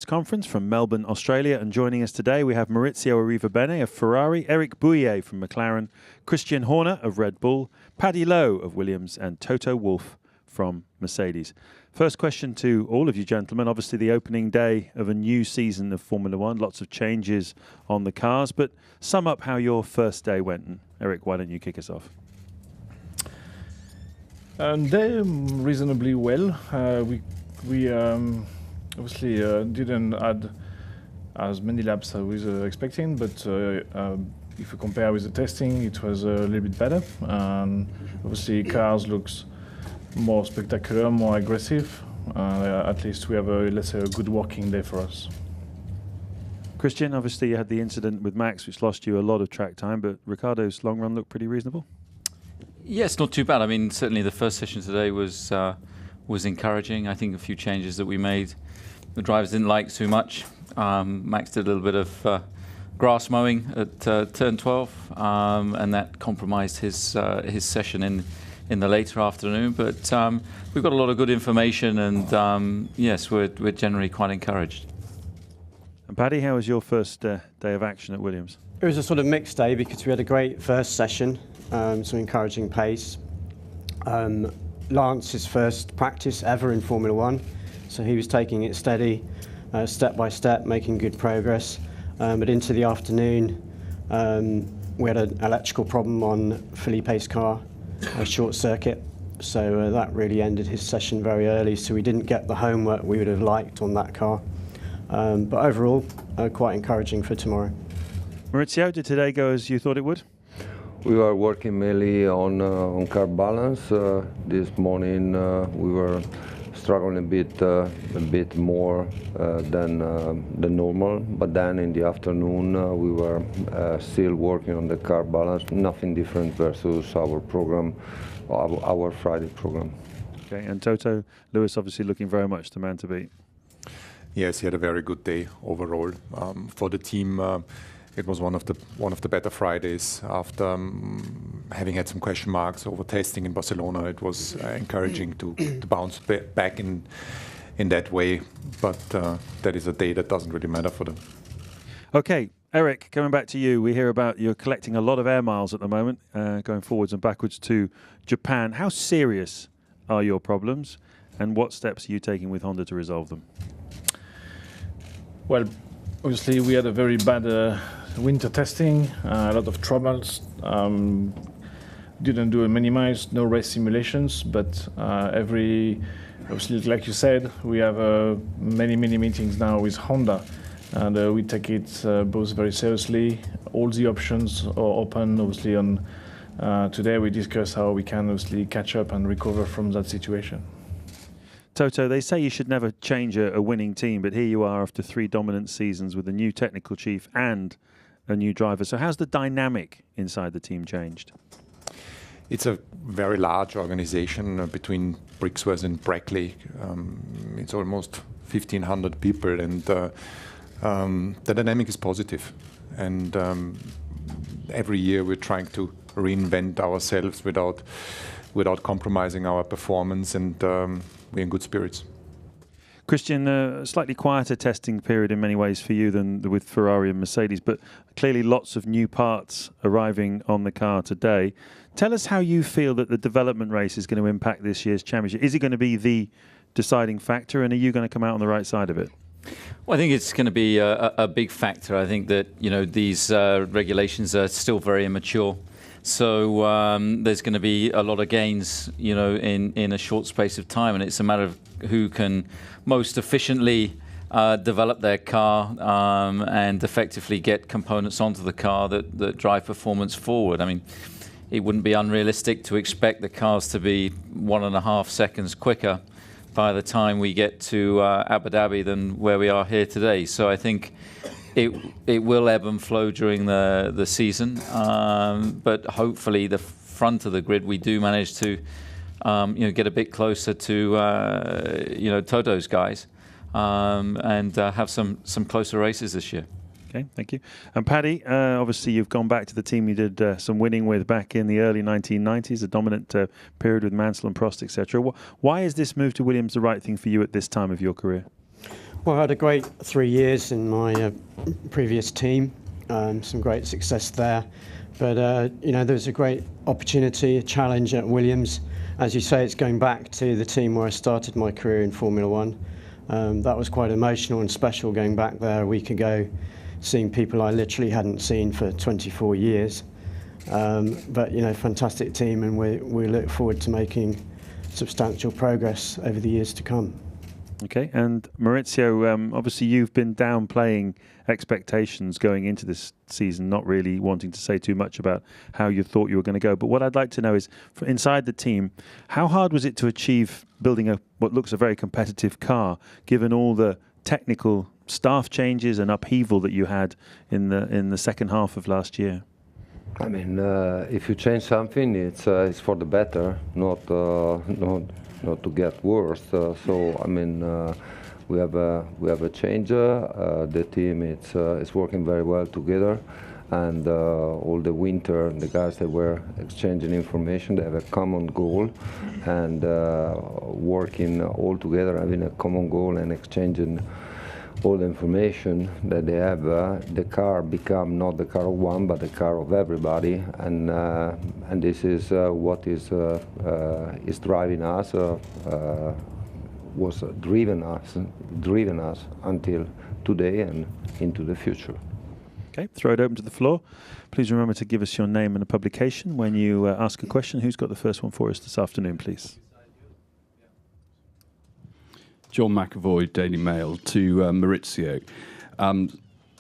Motorsports Conference from Melbourne, Australia. And joining us today, we have Maurizio Arrivabene of Ferrari, Eric Bouyer from McLaren, Christian Horner of Red Bull, Paddy Lowe of Williams, and Toto Wolff from Mercedes. First question to all of you gentlemen. Obviously, the opening day of a new season of Formula One. Lots of changes on the cars. But sum up how your first day went. And Eric, why don't you kick us off? They reasonably well. We obviously didn't add as many laps as we were expecting, but if you compare with the testing, it was a little bit better. Obviously, cars looks more spectacular, more aggressive. At least we have let's say, a good working day for us. Christian, obviously you had the incident with Max, which lost you a lot of track time, but Ricciardo's long run looked pretty reasonable. Yes, not too bad. I mean, certainly the first session today was encouraging. I think a few changes that we made, the drivers didn't like too much. Max did a little bit of grass mowing at turn 12, and that compromised his session in the later afternoon. But we've got a lot of good information, and yes, we're generally quite encouraged. And Paddy, how was your first day of action at Williams? It was a sort of mixed day because we had a great first session, some encouraging pace. Lance's first practice ever in Formula One, so he was taking it steady, step by step, making good progress. But into the afternoon, we had an electrical problem on Felipe's car, a short circuit, so that really ended his session very early, so we didn't get the homework we would have liked on that car. But overall, quite encouraging for tomorrow. Maurizio, did today go as you thought it would? We were working mainly on car balance. This morning we were struggling a bit more than normal, but then in the afternoon we were still working on the car balance. Nothing different versus our program, our Friday program. Okay, and Toto, Lewis obviously looking very much the man to beat. Yes, he had a very good day overall. For the team, it was one of the better Fridays after having had some question marks over testing in Barcelona. It was encouraging to bounce back in that way, but that is a day that doesn't really matter for them. Okay, Eric, coming back to you, we hear about you're collecting a lot of air miles at the moment, going forwards and backwards to Japan. How serious are your problems, and what steps are you taking with Honda to resolve them? Well, obviously we had a very bad winter testing, a lot of troubles. Didn't do many miles, no race simulations, but obviously, like you said, we have many meetings now with Honda, and we take it both very seriously. All the options are open. Obviously, on today we discuss how we can obviously catch up and recover from that situation. Toto, they say you should never change a winning team, but here you are after 3 dominant seasons with a new technical chief and a new driver. So how's the dynamic inside the team changed? It's a very large organization between Brixworth and Brackley. It's almost 1,500 people, and the dynamic is positive. And every year we're trying to reinvent ourselves without compromising our performance, and we're in good spirits. Christian, a slightly quieter testing period in many ways for you than with Ferrari and Mercedes, but clearly lots of new parts arriving on the car today. Tell us how you feel that the development race is going to impact this year's championship. Is it going to be the deciding factor, and are you going to come out on the right side of it? Well, I think it's going to be a big factor. I think that these regulations are still very immature. So there's going to be a lot of gains, in a short space of time, and it's a matter of who can most efficiently develop their car and effectively get components onto the car that drive performance forward. I mean, it wouldn't be unrealistic to expect the cars to be 1.5 seconds quicker by the time we get to Abu Dhabi than where we are here today. So I think it will ebb and flow during the season, but hopefully the front of the grid we do manage to get a bit closer to Toto's guys and have some closer races this year. Okay, thank you. And Paddy, obviously you've gone back to the team you did some winning with back in the early 1990s, a dominant period with Mansell and Prost, etc. Why is this move to Williams the right thing for you at this time of your career? Well, I had a great 3 years in my previous team, some great success there. But, there was a great opportunity, a challenge at Williams. As you say, it's going back to the team where I started my career in Formula One. That was quite emotional and special going back there a week ago, seeing people I literally hadn't seen for 24 years. But, fantastic team, and we look forward to making substantial progress over the years to come. Okay, and Maurizio, obviously you've been downplaying expectations going into this season, not really wanting to say too much about how you thought you were going to go. But what I'd like to know is, inside the team, how hard was it to achieve building what looks a very competitive car, given all the technical staff changes and upheaval that you had in the second half of last year? I mean, if you change something, it's for the better, not to get worse. So I mean, we have a changer. The team is working very well together, and all the winter the guys that were exchanging information, they have a common goal, and working all together, having a common goal and exchanging all the information that they have. The car become not the car of one, but the car of everybody, and this is what is driving us, was driven us until today and into the future. Okay, throw it open to the floor. Please remember to give us your name and a publication when you ask a question. Who's got the first one for us this afternoon, please? John McAvoy, Daily Mail, to Maurizio.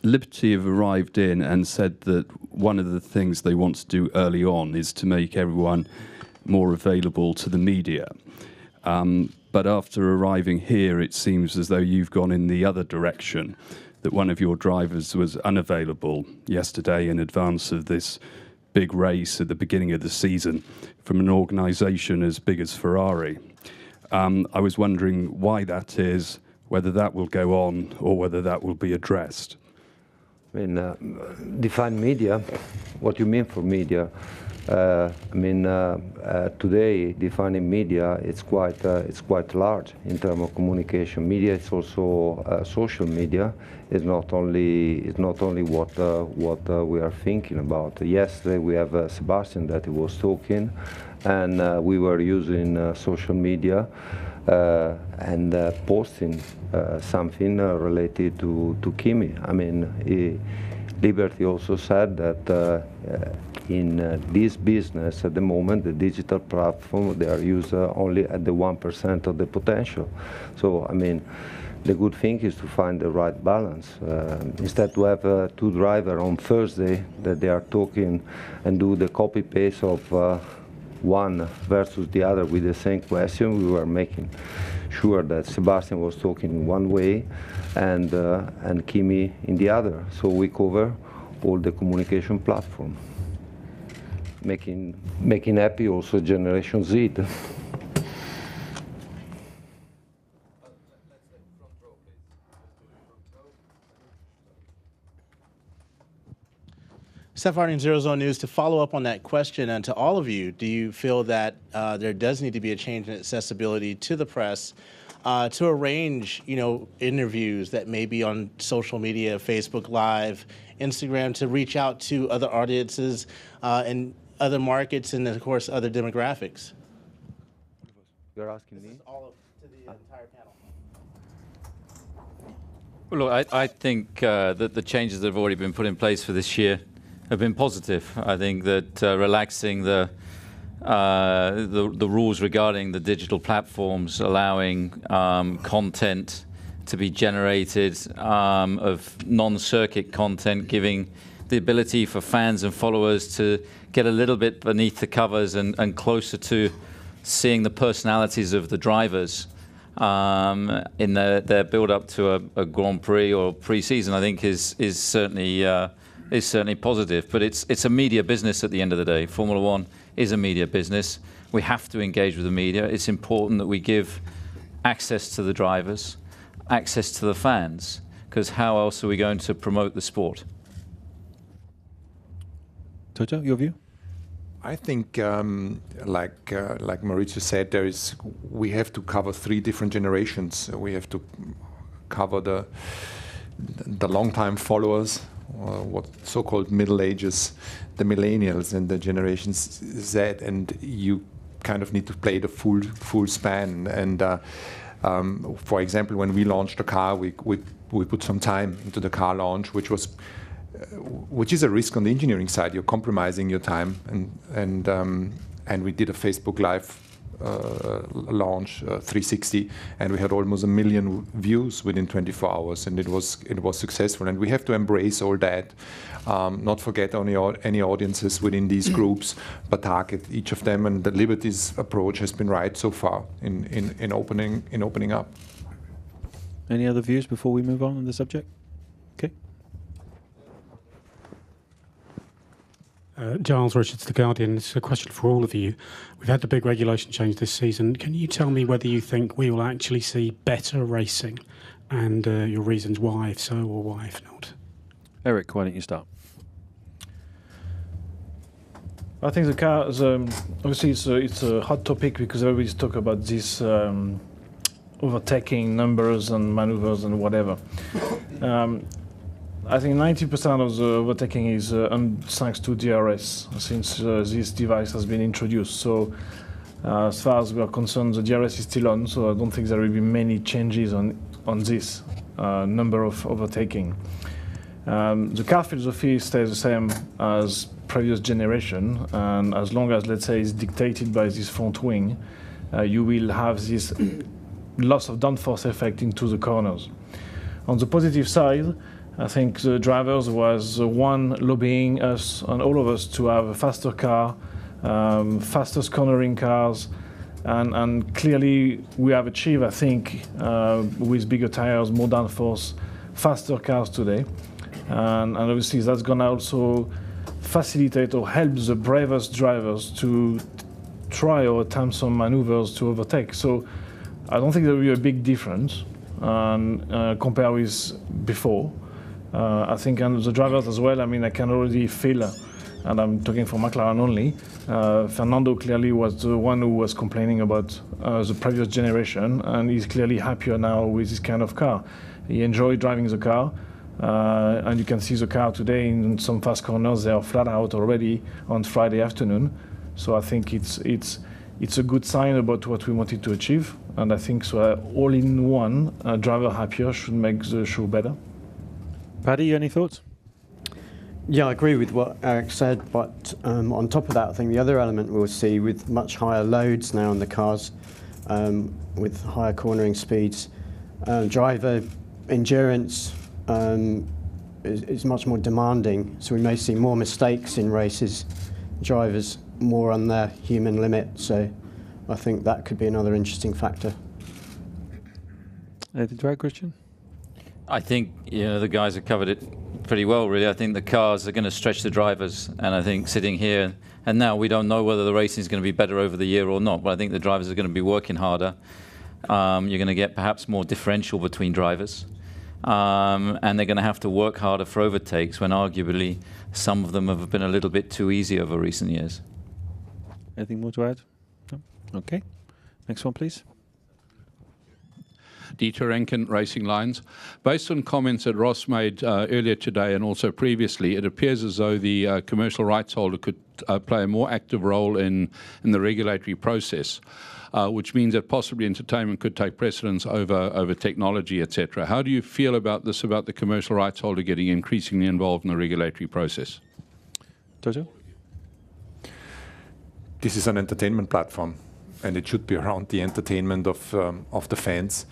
Liberty have arrived in and said that one of the things they want to do early on is to make everyone more available to the media. But after arriving here, it seems as though you've gone in the other direction, that one of your drivers was unavailable yesterday in advance of this big race at the beginning of the season from an organisation as big as Ferrari. I was wondering why that is, whether that will go on or whether that will be addressed. I mean, define media. What you mean for media? Today defining media, it's quite large in terms of communication. Media, it's also social media. It's not only what we are thinking about. Yesterday we have Sebastian that he was talking, and we were using social media and posting something related to Kimi. I mean, Liberty also said that in this business at the moment, the digital platform, they are used only at the 1% of the potential. So, I mean, the good thing is to find the right balance. Instead to have two drivers on Thursday that they are talking and do the copy-paste of one versus the other with the same question, we were making sure that Sebastian was talking one way and Kimi in the other. So we cover all the communication platform, making happy also Generation Z. Steph Harding, Zero Zone News. To follow up on that question, and to all of you, do you feel that there does need to be a change in accessibility to the press to arrange, interviews that may be on social media, Facebook Live, Instagram, to reach out to other audiences and other markets and, of course, other demographics? You're asking me? This is all to the entire panel. Well, look, I think that the changes that have already been put in place for this year have been positive. I think that relaxing the rules regarding the digital platforms, allowing content to be generated of non-circuit content, giving the ability for fans and followers to get a little bit beneath the covers and closer to seeing the personalities of the drivers in their build-up to a Grand Prix or pre-season, I think is certainly positive. But it's a media business at the end of the day. Formula One is a media business. We have to engage with the media. It's important that we give access to the drivers, access to the fans, because how else are we going to promote the sport? Toto, your view? I think, like Maurizio said, we have to cover 3 different generations. We have to cover the long-time followers, what so-called Middle Ages, the millennials and the Generation Z, and you kind of need to play the full span. And for example, when we launched the car, we put some time into the car launch, which is a risk on the engineering side. You're compromising your time, and we did a Facebook Live launch 360, and we had almost 1 million views within 24 hours, and it was successful. And we have to embrace all that, not forget any audiences within these groups, but target each of them. And the Liberty's approach has been right so far in opening up. Any other views before we move on the subject? Okay. Giles Richards, The Guardian. It's a question for all of you. We've had the big regulation change this season. Can you tell me whether you think we will actually see better racing, and your reasons why, if so, or why, if not? Eric, why don't you start? I think the cars, obviously it's a hot topic because everybody's talking about this overtaking numbers and maneuvers and whatever. I think 90% of the overtaking is thanks to DRS, since this device has been introduced. So as far as we are concerned, the DRS is still on, so I don't think there will be many changes on this number of overtaking. The car philosophy stays the same as previous generation, and as long as, let's say, it's dictated by this front wing, you will have this loss of downforce effect into the corners. On the positive side, I think the drivers was the one lobbying us and all of us to have a faster car, fastest cornering cars, and clearly we have achieved, I think, with bigger tires, more downforce, faster cars today. And obviously that's going to also facilitate or help the bravest drivers to try or attempt some maneuvers to overtake. So I don't think there will be a big difference compared with before. I think and the drivers as well, I mean, I can already feel, and I'm talking for McLaren only, Fernando clearly was the one who was complaining about the previous generation, and he's clearly happier now with this kind of car. He enjoyed driving the car, and you can see the car today in some fast corners, they are flat out already on Friday afternoon. So I think it's a good sign about what we wanted to achieve, and I think so all in one, driver happier should make the show better. Paddy, any thoughts? Yeah, I agree with what Eric said, but on top of that, I think the other element we'll see with much higher loads now on the cars, with higher cornering speeds, driver endurance is much more demanding, so we may see more mistakes in races, drivers more on their human limit, so I think that could be another interesting factor. Anything to add, Christian? I think the guys have covered it pretty well, really. I think the cars are going to stretch the drivers, and I think sitting here and now we don't know whether the racing is going to be better over the year or not, but I think the drivers are going to be working harder. You're going to get perhaps more differential between drivers, and they're going to have to work harder for overtakes when arguably some of them have been a little bit too easy over recent years. Anything more to add? No? Okay. Next one, please. Dieter Enken, Racing Lines. Based on comments that Ross made earlier today and also previously, it appears as though the commercial rights holder could play a more active role in the regulatory process, which means that possibly entertainment could take precedence over technology, etc. How do you feel about this, about the commercial rights holder getting increasingly involved in the regulatory process? Toto? This is an entertainment platform, and it should be around the entertainment of the fans.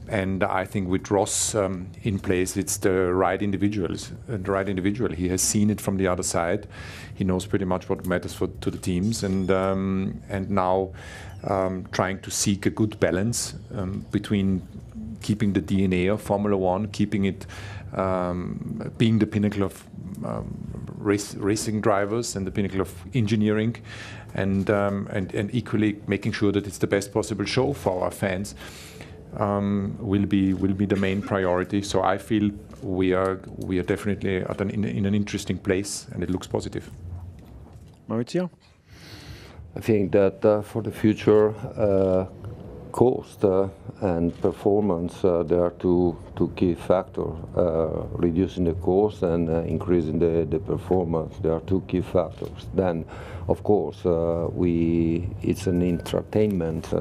And I think with Ross in place, it's the right individual. He has seen it from the other side. He knows pretty much what matters to the teams, and now trying to seek a good balance between keeping the DNA of Formula One, keeping it being the pinnacle of racing drivers and the pinnacle of engineering, and equally making sure that it's the best possible show for our fans. Will be the main priority. So I feel we are definitely in an interesting place, and it looks positive. Maurizio? I think that for the future, cost and performance, there are two key factors. Reducing the cost and increasing the performance. There are two key factors. Then, of course, it's an entertainment.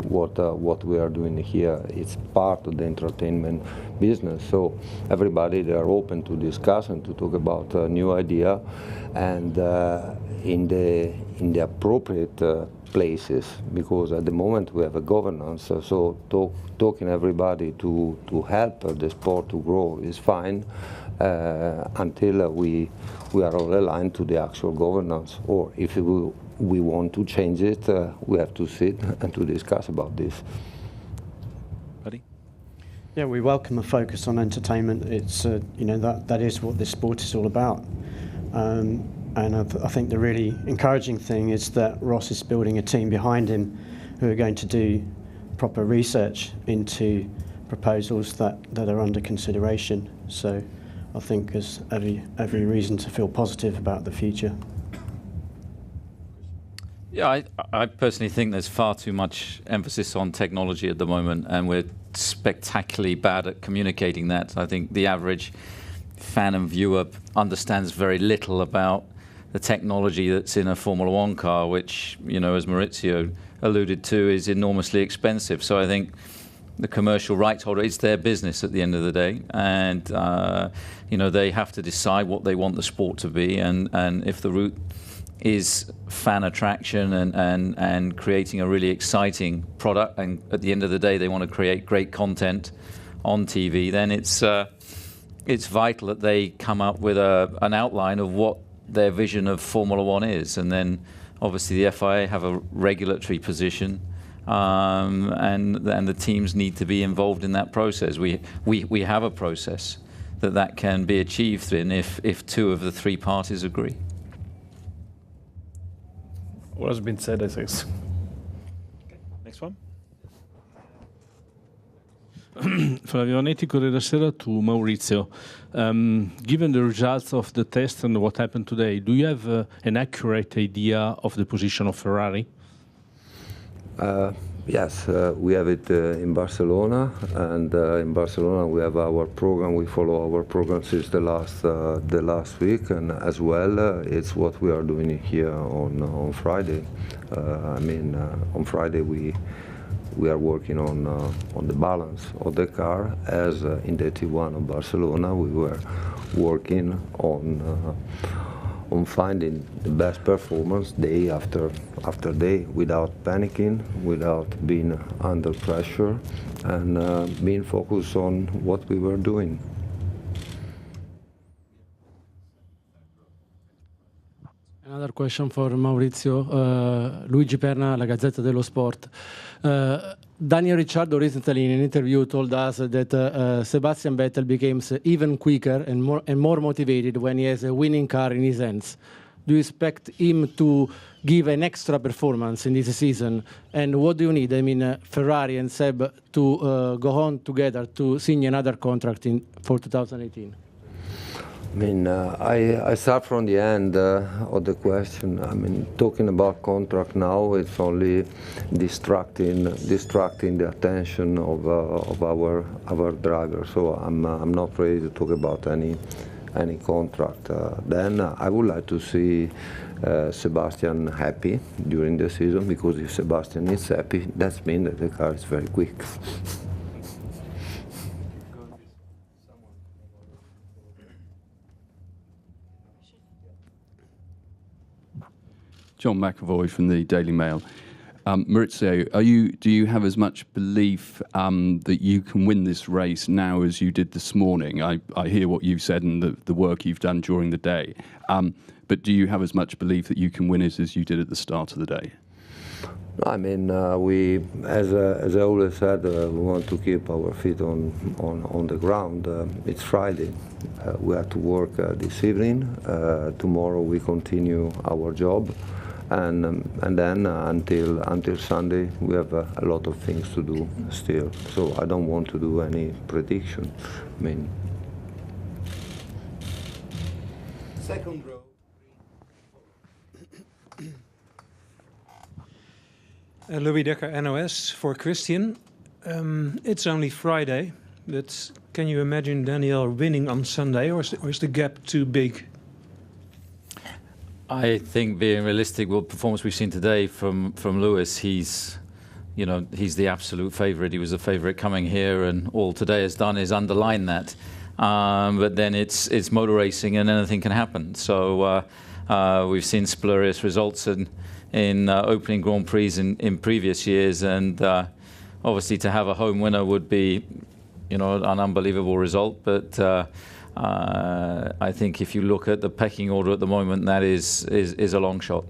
What we are doing here, it's part of the entertainment business. So everybody, they are open to discuss and to talk about a new idea, and in the appropriate places, because at the moment we have a governance. So talking everybody to help the sport to grow is fine until we are all aligned to the actual governance. Or if we want to change it, we have to sit and to discuss about this. Buddy? Yeah, we welcome a focus on entertainment. It's that is what this sport is all about. And I think the really encouraging thing is that Ross is building a team behind him who are going to do proper research into proposals that are under consideration. So I think there's every reason to feel positive about the future. Yeah, I personally think there's far too much emphasis on technology at the moment, and we're spectacularly bad at communicating that. I think the average fan and viewer understands very little about the technology that's in a Formula One car, which, as Maurizio alluded to, is enormously expensive. So I think the commercial rights holder, it's their business at the end of the day, and they have to decide what they want the sport to be, and if the route is fan attraction and creating a really exciting product, and at the end of the day they want to create great content on TV, then it's vital that they come up with an outline of what their vision of Formula One is, and then obviously the FIA have a regulatory position, and the teams need to be involved in that process. We have a process that can be achieved in if two of the three parties agree. What has been said, I think. Next one. Flavio Vanetti, Corriere della Sera, to Maurizio. Given the results of the test and what happened today, do you have an accurate idea of the position of Ferrari? Yes, we have it in Barcelona, and in Barcelona we have our program. We follow our program since the last week, and as well, it's what we are doing here on Friday. On Friday we are working on the balance of the car, as in the T1 of Barcelona we were working on finding the best performance day after day, without panicking, without being under pressure, and being focused on what we were doing. Another question for Maurizio. Luigi Perna, La Gazzetta dello Sport. Daniel Ricciardo recently in an interview told us that Sebastian Vettel becomes even quicker and more motivated when he has a winning car in his hands. Do you expect him to give an extra performance in this season? And what do you need? Ferrari and Seb to go on together to sign another contract for 2018. I start from the end of the question. Talking about contract now, it's only distracting the attention of our driver. So I'm not ready to talk about any contract. Then I would like to see Sebastian happy during the season, because if Sebastian is happy, that means that the car is very quick. John McAvoy from the Daily Mail. Maurizio, do you have as much belief that you can win this race now as you did this morning? I hear what you've said and the work you've done during the day. But do you have as much belief that you can win it as you did at the start of the day? We, as I always said, we want to keep our feet on the ground. It's Friday. We have to work this evening. Tomorrow we continue our job. And then until Sunday we have a lot of things to do still. So I don't want to do any prediction. Second row. Louis Dekker, NOS, for Christian. It's only Friday, but can you imagine Daniel winning on Sunday, or is the gap too big? I think, being realistic, with the performance we've seen today from Lewis, he's the absolute favourite. He was a favourite coming here, and all today has done is underline that. But then it's motor racing, and anything can happen. So we've seen spurious results in opening Grand Prix in previous years, and obviously to have a home winner would be, an unbelievable result. But I think if you look at the pecking order at the moment, that is a long shot.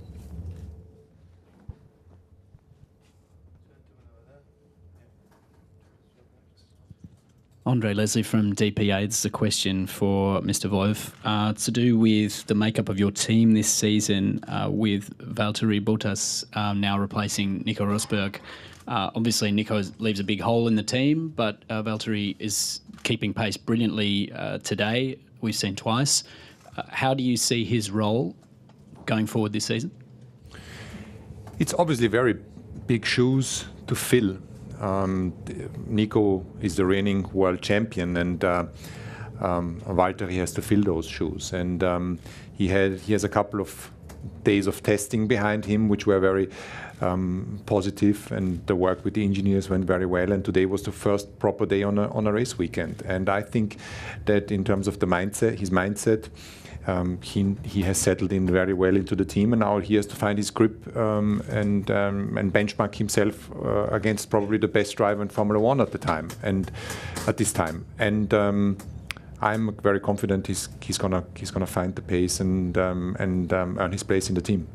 Andre Leslie from DPA. This is a question for Mr. Wolf. To do with the makeup of your team this season, with Valtteri Bottas now replacing Nico Rosberg. Obviously, Nico leaves a big hole in the team, but Valtteri is keeping pace brilliantly today. We've seen twice. How do you see his role going forward this season? It's obviously very big shoes to fill. Nico is the reigning world champion, and Valtteri has to fill those shoes. And he has a couple of days of testing behind him, which were very positive, and the work with the engineers went very well. And today was the first proper day on a race weekend. And I think that in terms of his mindset, he has settled in very well into the team, and now he has to find his grip and benchmark himself against probably the best driver in Formula One at this time. And I'm very confident he's gonna find the pace and earn his place in the team.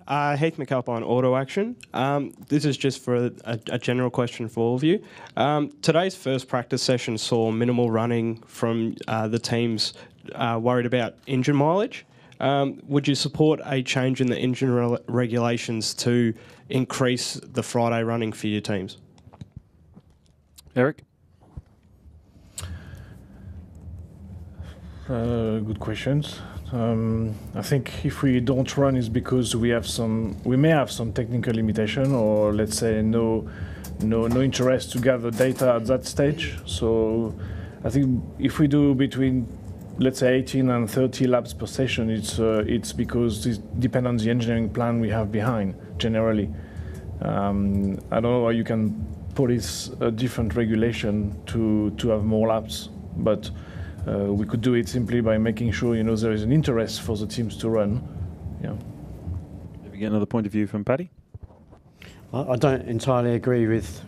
Heath McAlpine, Auto Action. This is just for a general question for all of you. Today's first practice session saw minimal running from the teams worried about engine mileage. Would you support a change in the engine regulations to increase the Friday running for your teams? Eric? Good questions. I think if we don't run, it's because we may have some technical limitation, or let's say no interest to gather data at that stage. So I think if we do between, let's say, 18 and 30 laps per session, it's because it depends on the engineering plan we have behind. Generally, I don't know how you can police a different regulation to have more laps, but. We could do it simply by making sure there is an interest for the teams to run. Yeah. Maybe get another point of view from Paddy. I don't entirely agree with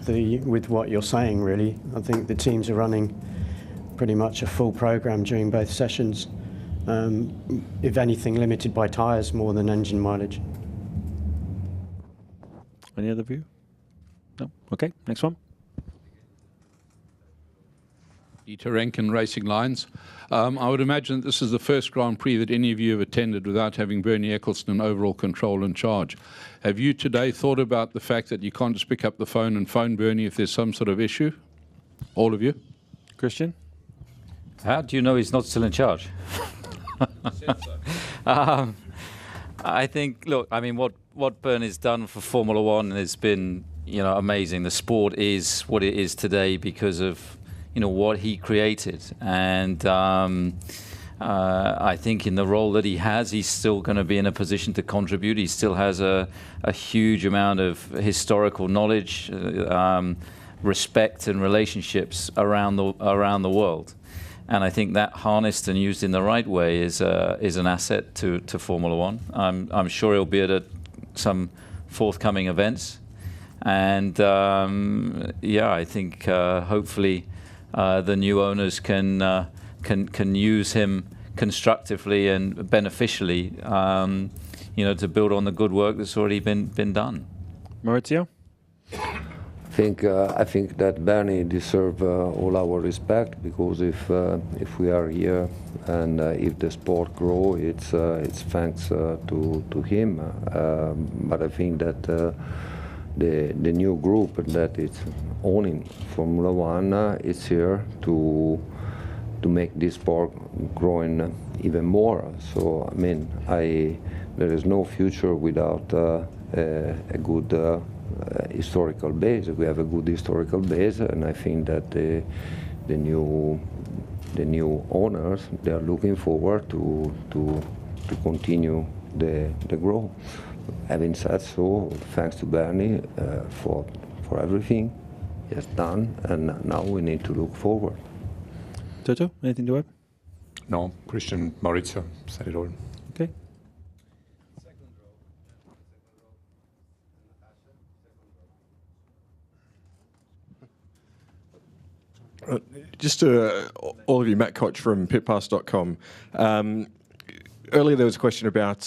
what you're saying. Really, I think the teams are running pretty much a full program during both sessions. If anything, limited by tyres more than engine mileage. Any other view? No. Okay. Next one. Dieter Renken, Racing Lines. I would imagine that this is the first Grand Prix that any of you have attended without having Bernie Ecclestone in overall control and charge. Have you today thought about the fact that you can't just pick up the phone and phone Bernie if there's some sort of issue? All of you? Christian? How do you know he's not still in charge? I think, look, I mean, what Bernie's done for Formula One has been, amazing. The sport is what it is today because of what he created, and I think in the role that he has, he's still going to be in a position to contribute. He still has a huge amount of historical knowledge, respect, and relationships around the world, and I think that harnessed and used in the right way is an asset to Formula One. I'm sure he'll be at some forthcoming events, and I think hopefully. The new owners can use him constructively and beneficially, to build on the good work that's already been done. Maurizio? I think that Bernie deserves all our respect, because if we are here and if the sport grow, it's thanks to him. But I think that the new group that is owning Formula One is here to make this sport growing even more. So I mean, there is no future without a good historical base. We have a good historical base, and I think that the new owners, they are looking forward to continue the growth. Having said so, thanks to Bernie for everything he has done, and now we need to look forward. Toto, anything to add? No, Christian, Maurizio said it all. Okay. Just to all of you, Matt Koch from pitpass.com. Earlier there was a question about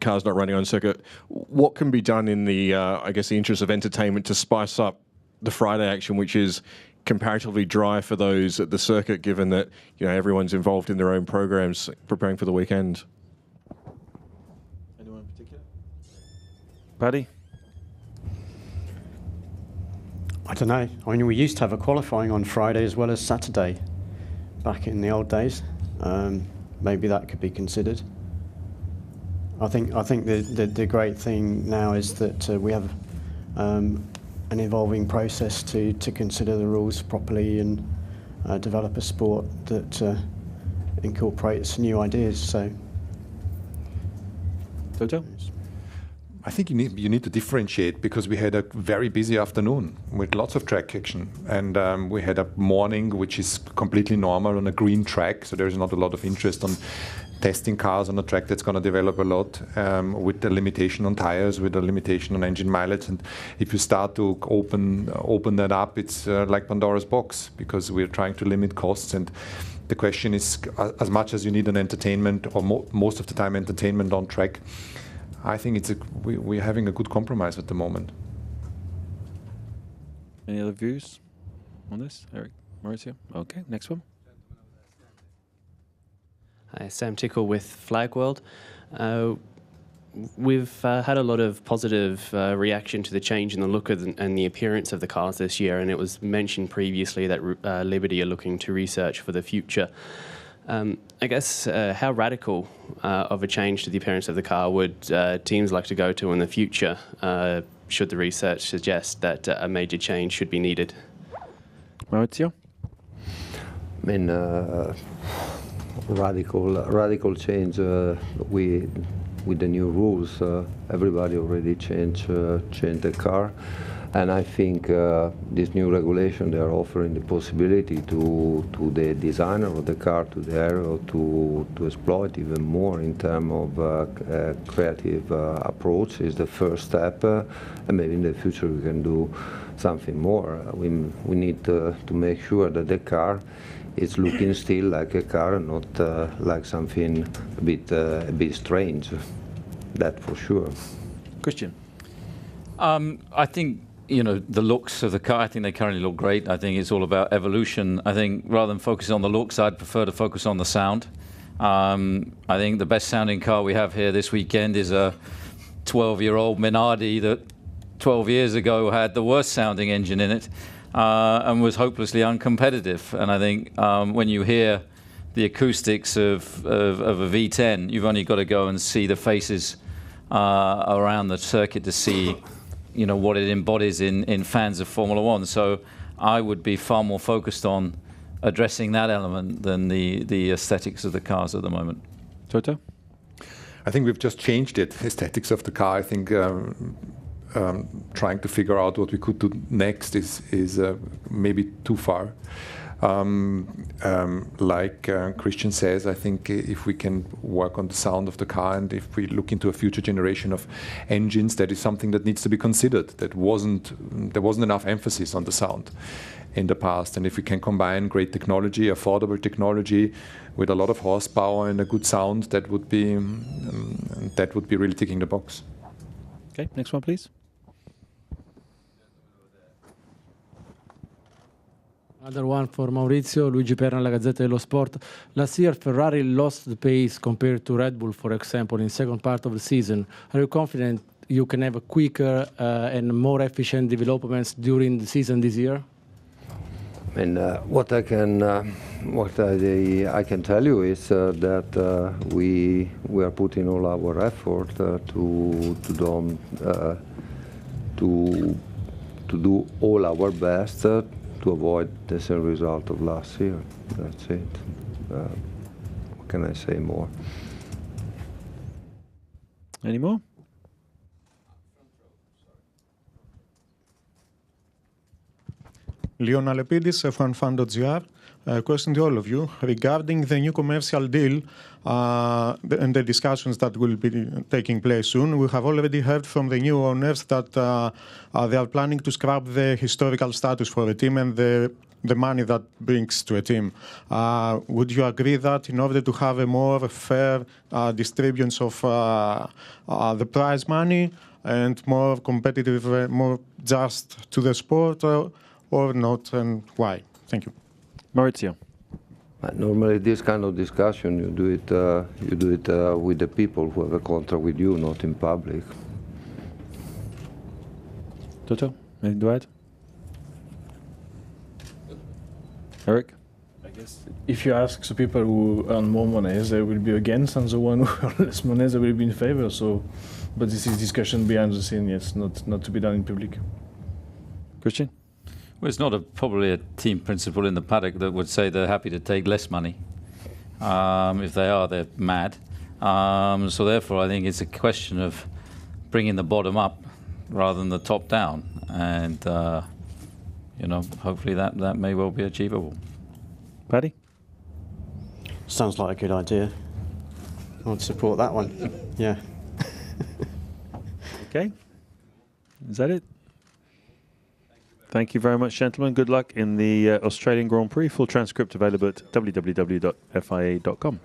cars not running on circuit. What can be done in the, I guess, the interest of entertainment to spice up the Friday action, which is comparatively dry for those at the circuit, given that everyone's involved in their own programs preparing for the weekend? Anyone in particular? Paddy? I don't know. I mean, we used to have a qualifying on Friday as well as Saturday back in the old days. Maybe that could be considered. I think the great thing now is that we have an evolving process to consider the rules properly and develop a sport that incorporates new ideas. So, Toto? I think you need to differentiate, because we had a very busy afternoon with lots of track action, and we had a morning which is completely normal on a green track, so there is not a lot of interest on testing cars on a track that's going to develop a lot, with the limitation on tires, with the limitation on engine mileage. And if you start to open that up, it's like Pandora's box, because we're trying to limit costs. And the question is, as much as you need an entertainment, or most of the time entertainment on track, I think we're having a good compromise at the moment. Any other views on this, Eric, Maurizio? Okay, next one. Hi, Sam Tickle with Flag World. We've had a lot of positive reaction to the change in the look and the appearance of the cars this year, and it was mentioned previously that Liberty are looking to research for the future. I guess how radical of a change to the appearance of the car would teams like to go to in the future, should the research suggest that a major change should be needed? Maurizio? I mean, radical change with the new rules. Everybody already changed the car. And I think this new regulation, they are offering the possibility to the designer of the car, to the aero, to exploit even more in terms of creative approach is the first step. And maybe in the future we can do something more. We need to make sure that the car is looking still like a car, not like something a bit strange. That for sure. Christian? I think, the looks of the car, I think they currently look great. I think it's all about evolution. I think rather than focusing on the looks, I'd prefer to focus on the sound. I think the best sounding car we have here this weekend is a 12-year-old Minardi that 12 years ago had the worst sounding engine in it and was hopelessly uncompetitive. And I think when you hear the acoustics of a V10, you've only got to go and see the faces around the circuit to see what it embodies in fans of Formula One. So I would be far more focused on addressing that element than the aesthetics of the cars at the moment. Toto? I think we've just changed it, aesthetics of the car. I think trying to figure out what we could do next is maybe too far. Like Christian says, I think if we can work on the sound of the car, and if we look into a future generation of engines, that is something that needs to be considered. There wasn't enough emphasis on the sound in the past, and if we can combine great technology, affordable technology, with a lot of horsepower and a good sound, that would be really ticking the box. Okay, next one, please. Another one for Maurizio, Luigi Perna, La Gazzetta dello Sport. Last year, Ferrari lost the pace compared to Red Bull, for example, in the second part of the season. Are you confident you can have a quicker and more efficient developments during the season this year? And what I can tell you is that we are putting all our effort to do all our best to avoid the same result of last year. That's it. What can I say more? Any more? Leon Alepidis, F1Fan.gr. Question to all of you regarding the new commercial deal and the discussions that will be taking place soon. We have already heard from the new owners that they are planning to scrap the historical status for a team and the money that brings to a team. Would you agree that in order to have a more fair distribution of the prize money and more competitive, more just to the sport, or not, and why? Thank you. Maurizio. Normally, this kind of discussion, you do it with the people who have a contract with you, not in public. Toto, anything to add? Eric? I guess if you ask the people who earn more money, they will be against, and the one who earn less money, they will be in favor. So, but this is discussion behind the scene. Yes, not to be done in public. Christian? Well, it's not probably a team principal in the paddock that would say they're happy to take less money. If they are, they're mad. So therefore, I think it's a question of bringing the bottom up rather than the top down. And, hopefully that may well be achievable. Paddy? Sounds like a good idea. I would support that one. Yeah. Okay. Is that it? Thank you very much, gentlemen. Good luck in the Australian Grand Prix. Full transcript available at www.fia.com.